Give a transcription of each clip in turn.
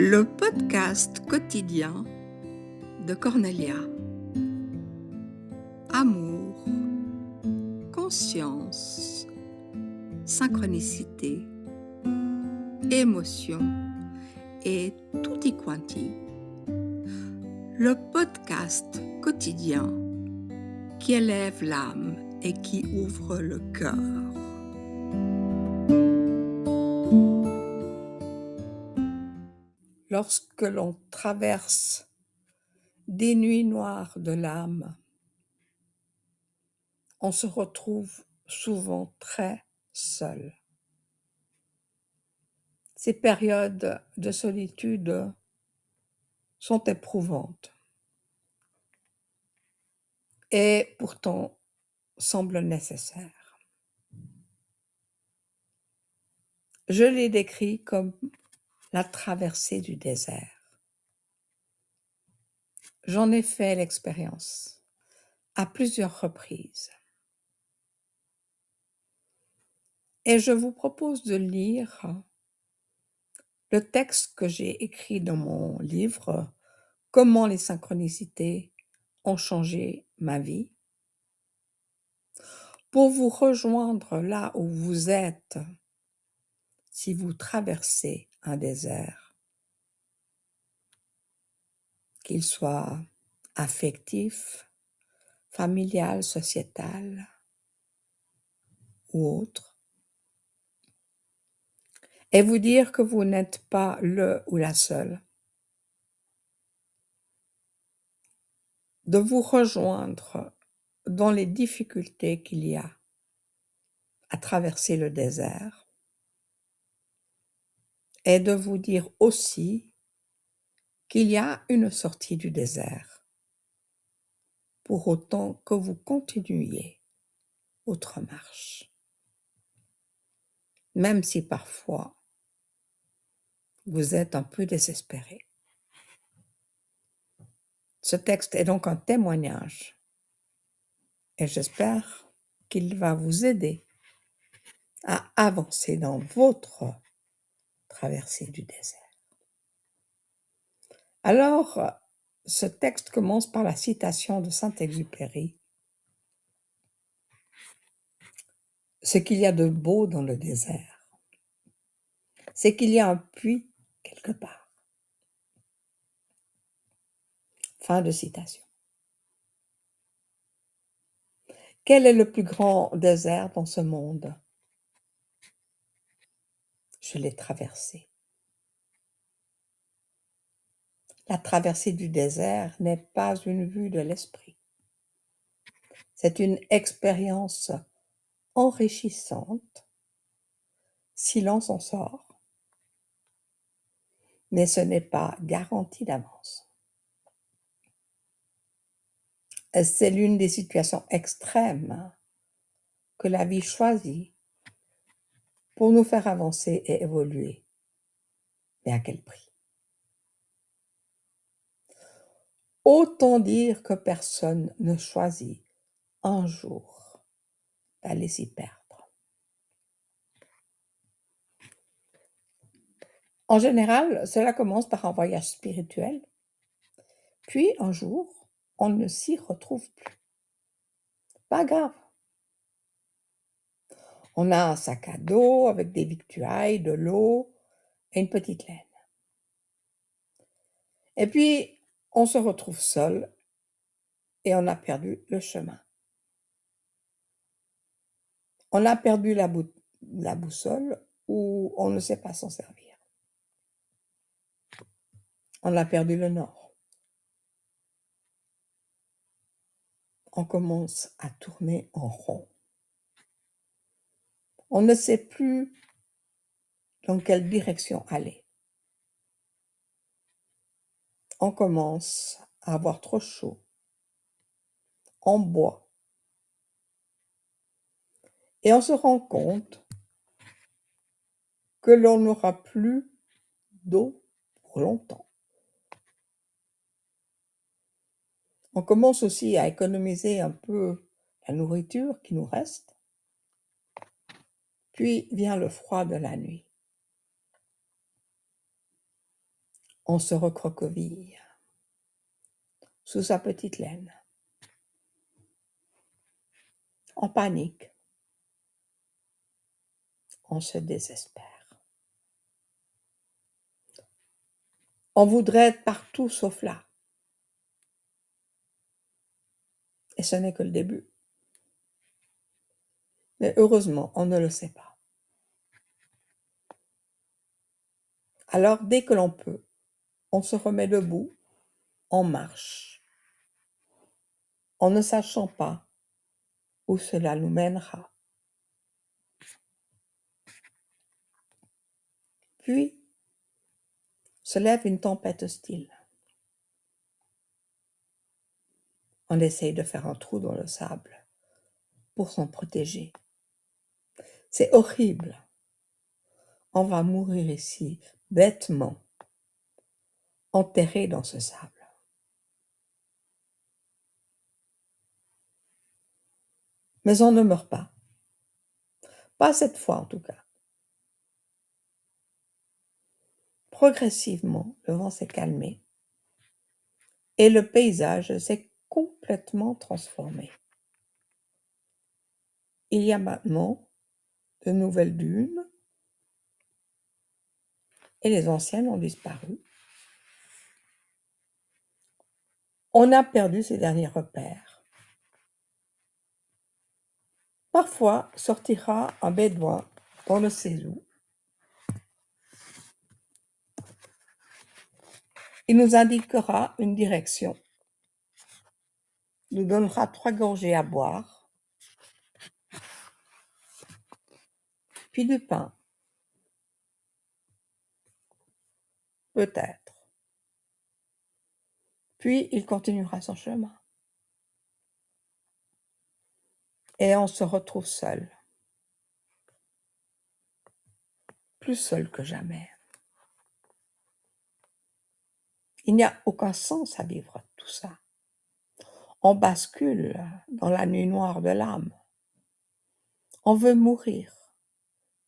Le podcast quotidien de Cornelia. Amour, conscience, synchronicité, émotion et tutti quanti. Le podcast quotidien qui élève l'âme et qui ouvre le cœur. Lorsque l'on traverse des nuits noires de l'âme, on se retrouve souvent très seul. Ces périodes de solitude sont éprouvantes et pourtant semblent nécessaires. Je les décris comme la traversée du désert. J'en ai fait l'expérience à plusieurs reprises. Et je vous propose de lire le texte que j'ai écrit dans mon livre « Comment les synchronicités ont changé ma vie » pour vous rejoindre là où vous êtes si vous traversez un désert, qu'il soit affectif, familial, sociétal ou autre, et vous dire que vous n'êtes pas le ou la seule, de vous rejoindre dans les difficultés qu'il y a à traverser le désert, et de vous dire aussi qu'il y a une sortie du désert, pour autant que vous continuiez votre marche. Même si parfois vous êtes un peu désespéré. Ce texte est donc un témoignage et j'espère qu'il va vous aider à avancer dans votre traversée du désert. Alors, ce texte commence par la citation de Saint-Exupéry. Ce qu'il y a de beau dans le désert, c'est qu'il y a un puits quelque part. Fin de citation. Quel est le plus grand désert dans ce monde? Je l'ai traversé. La traversée du désert n'est pas une vue de l'esprit. C'est une expérience enrichissante si l'on s'en sort, mais ce n'est pas garanti d'avance. C'est l'une des situations extrêmes que la vie choisit pour nous faire avancer et évoluer. Mais à quel prix? Autant dire que personne ne choisit un jour d'aller s'y perdre. En général, cela commence par un voyage spirituel, puis un jour, on ne s'y retrouve plus. Pas grave. On a un sac à dos avec des victuailles, de l'eau et une petite laine. Et puis, on se retrouve seul et on a perdu le chemin. On a perdu la boussole ou on ne sait pas s'en servir. On a perdu le nord. On commence à tourner en rond. On ne sait plus dans quelle direction aller. On commence à avoir trop chaud. On boit. Et on se rend compte que l'on n'aura plus d'eau pour longtemps. On commence aussi à économiser un peu la nourriture qui nous reste. Puis vient le froid de la nuit. On se recroqueville sous sa petite laine, en panique, on se désespère. On voudrait être partout sauf là. Et ce n'est que le début. Mais heureusement, on ne le sait pas. Alors, dès que l'on peut, on se remet debout, on marche, en ne sachant pas où cela nous mènera. Puis, se lève une tempête hostile. On essaye de faire un trou dans le sable pour s'en protéger. C'est horrible. On va mourir ici, bêtement, enterré dans ce sable. Mais on ne meurt pas. Pas cette fois en tout cas. Progressivement, le vent s'est calmé et le paysage s'est complètement transformé. Il y a maintenant de nouvelles dunes et les anciennes ont disparu. On a perdu ses derniers repères. Parfois sortira un bédouin, on ne sait où. Il nous indiquera une direction, nous donnera 3 gorgées à boire, puis du pain. Peut-être. Puis il continuera son chemin. Et on se retrouve seul. Plus seul que jamais. Il n'y a aucun sens à vivre tout ça. On bascule dans la nuit noire de l'âme. On veut mourir,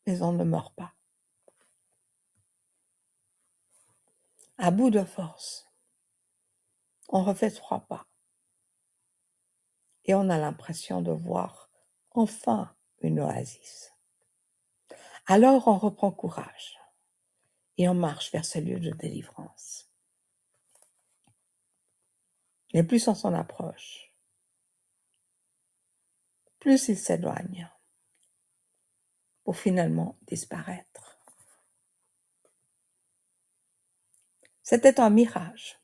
mais on ne meurt pas. À bout de force, on refait 3 pas. Et on a l'impression de voir enfin une oasis. Alors on reprend courage et on marche vers ce lieu de délivrance. Et plus on s'en approche, plus il s'éloigne pour finalement disparaître. C'était un mirage.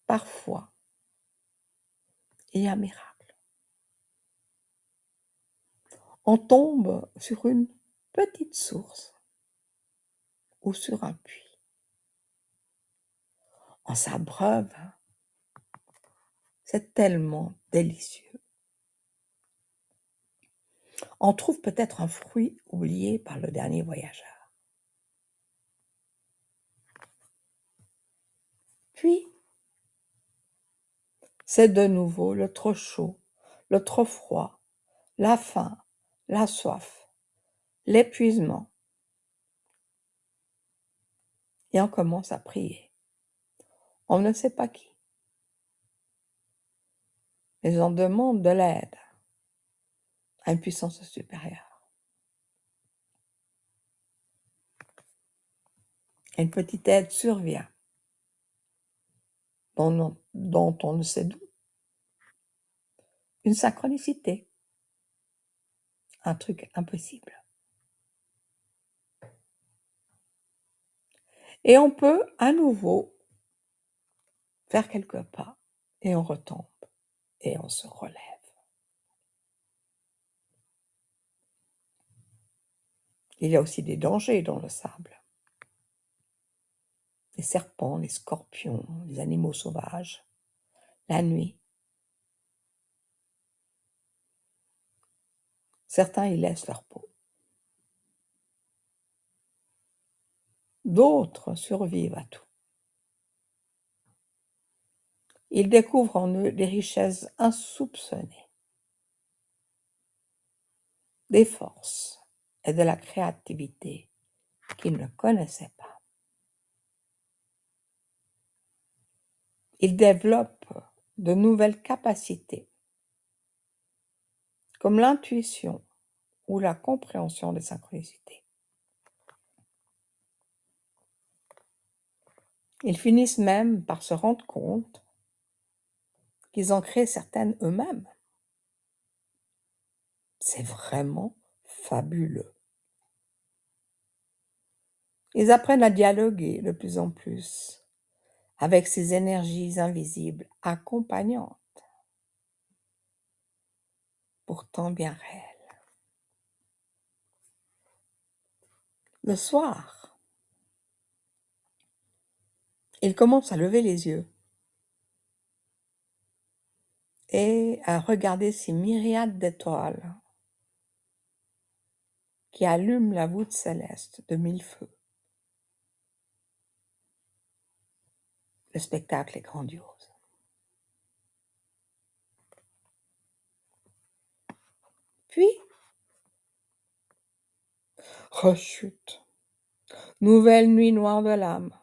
Parfois, il y a un miracle. On tombe sur une petite source ou sur un puits. On s'abreuve. C'est tellement délicieux. On trouve peut-être un fruit oublié par le dernier voyageur. Puis, c'est de nouveau le trop chaud, le trop froid, la faim, la soif, l'épuisement. Et on commence à prier. On ne sait pas qui. Mais on demande de l'aide à une puissance supérieure. Une petite aide survient, dont on ne sait d'où. Une synchronicité. Un truc impossible. Et on peut à nouveau faire quelques pas et on retombe et on se relève. Il y a aussi des dangers dans le sable. Les serpents, les scorpions, les animaux sauvages, la nuit. Certains y laissent leur peau. D'autres survivent à tout. Ils découvrent en eux des richesses insoupçonnées, des forces et de la créativité qu'il ne connaissait pas. Il développe de nouvelles capacités, comme l'intuition ou la compréhension des synchronicités. Ils finissent même par se rendre compte qu'ils en créent certaines eux-mêmes. C'est vraiment fabuleux. Ils apprennent à dialoguer de plus en plus avec ces énergies invisibles accompagnantes, pourtant bien réelles. Le soir, ils commencent à lever les yeux et à regarder ces myriades d'étoiles qui allument la voûte céleste de mille feux. Le spectacle est grandiose. Puis, rechute, nouvelle nuit noire de l'âme,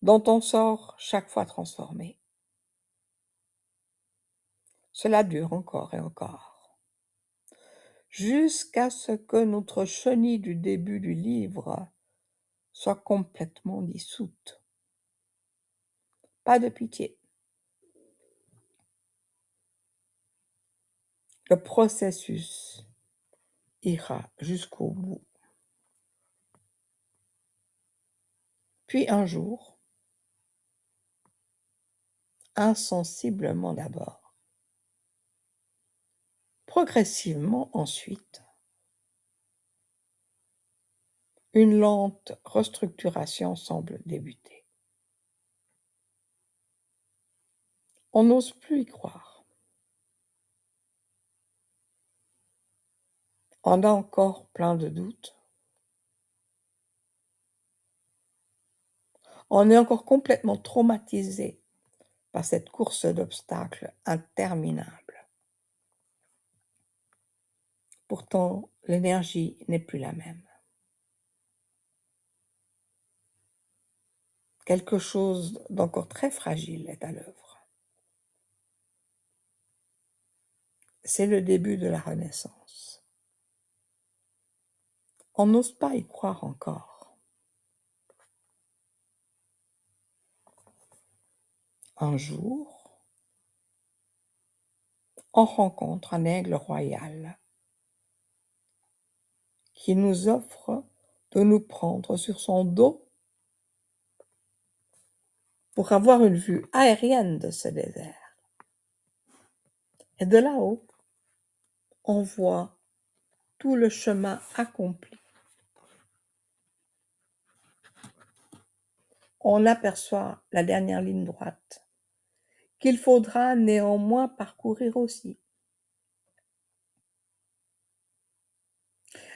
dont on sort chaque fois transformé. Cela dure encore et encore, jusqu'à ce que notre chenille du début du livre soit complètement dissoute. Pas de pitié. Le processus ira jusqu'au bout. Puis un jour, insensiblement d'abord, progressivement ensuite, une lente restructuration semble débuter. On n'ose plus y croire. On a encore plein de doutes. On est encore complètement traumatisé par cette course d'obstacles interminable. Pourtant, l'énergie n'est plus la même. Quelque chose d'encore très fragile est à l'œuvre. C'est le début de la Renaissance. On n'ose pas y croire encore. Un jour, on rencontre un aigle royal qui nous offre de nous prendre sur son dos pour avoir une vue aérienne de ce désert. Et de là-haut, on voit tout le chemin accompli. On aperçoit la dernière ligne droite, qu'il faudra néanmoins parcourir aussi.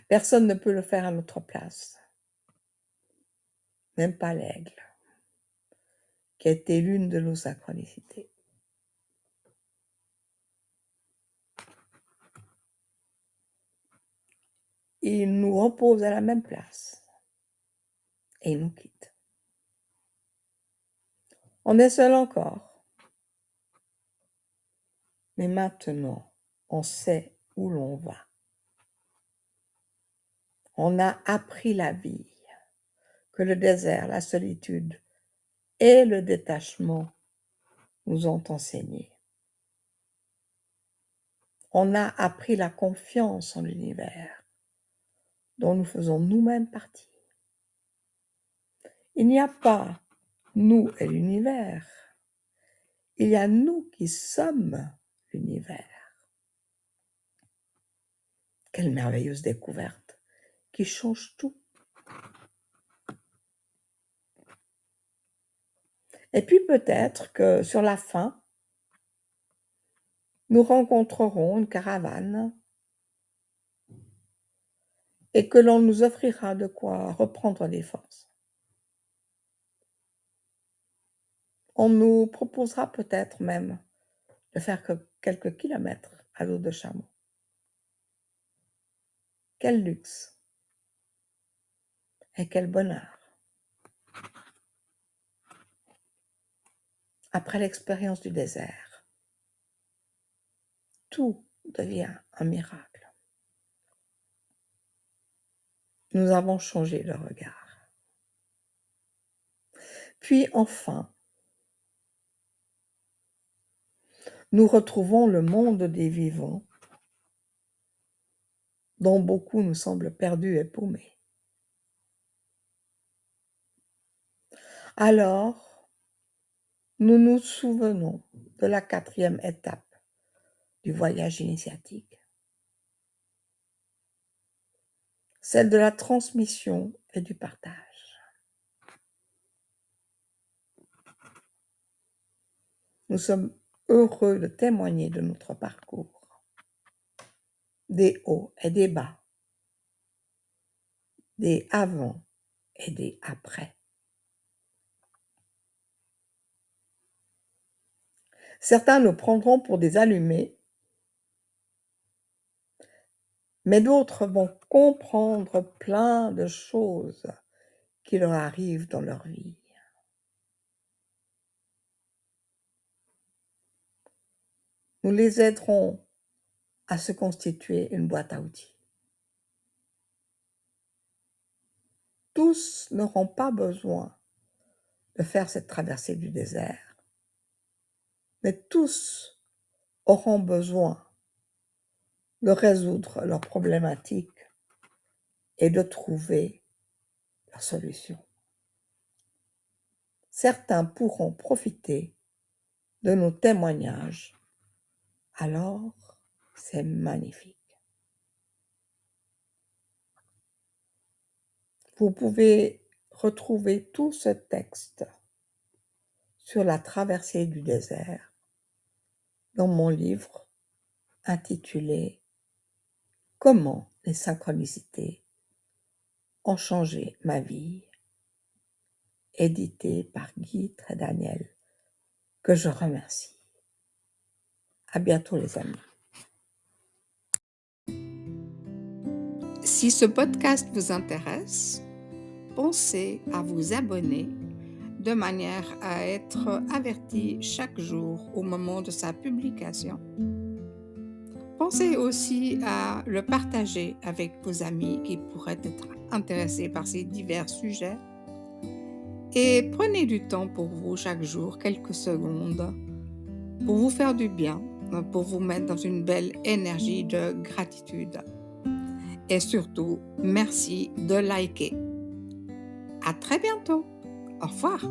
Personne ne peut le faire à notre place, même pas l'aigle, qui a été l'une de nos synchronicités. Il nous repose à la même place et il nous quitte. On est seul encore, mais maintenant, on sait où l'on va. On a appris la vie, que le désert, la solitude et le détachement nous ont enseigné. On a appris la confiance en l'univers, dont nous faisons nous-mêmes partie. Il n'y a pas nous et l'univers, il y a nous qui sommes l'univers. Quelle merveilleuse découverte qui change tout. Et puis peut-être que sur la fin, nous rencontrerons une caravane et que l'on nous offrira de quoi reprendre des forces. On nous proposera peut-être même de faire que quelques kilomètres à l'eau de chameau. Quel luxe! Et quel bonheur! Après l'expérience du désert, tout devient un miracle. Nous avons changé de regard. Puis enfin, nous retrouvons le monde des vivants, dont beaucoup nous semblent perdus et paumés. Alors, nous nous souvenons de la 4e étape du voyage initiatique, celle de la transmission et du partage. Nous sommes heureux de témoigner de notre parcours, des hauts et des bas, des avant et des après. Certains nous prendront pour des allumés, mais d'autres vont comprendre plein de choses qui leur arrivent dans leur vie. Nous les aiderons à se constituer une boîte à outils. Tous n'auront pas besoin de faire cette traversée du désert, mais tous auront besoin de résoudre leurs problématiques et de trouver leur solution. Certains pourront profiter de nos témoignages, alors c'est magnifique. Vous pouvez retrouver tout ce texte sur la traversée du désert dans mon livre intitulé « Comment les synchronicités ont changé ma vie », édité par Guy Trédaniel, que je remercie. À bientôt les amis. Si ce podcast vous intéresse, pensez à vous abonner de manière à être averti chaque jour au moment de sa publication. Pensez aussi à le partager avec vos amis qui pourraient être intéressés par ces divers sujets. Et prenez du temps pour vous chaque jour, quelques secondes, pour vous faire du bien, pour vous mettre dans une belle énergie de gratitude. Et surtout, merci de liker. À très bientôt. Au revoir.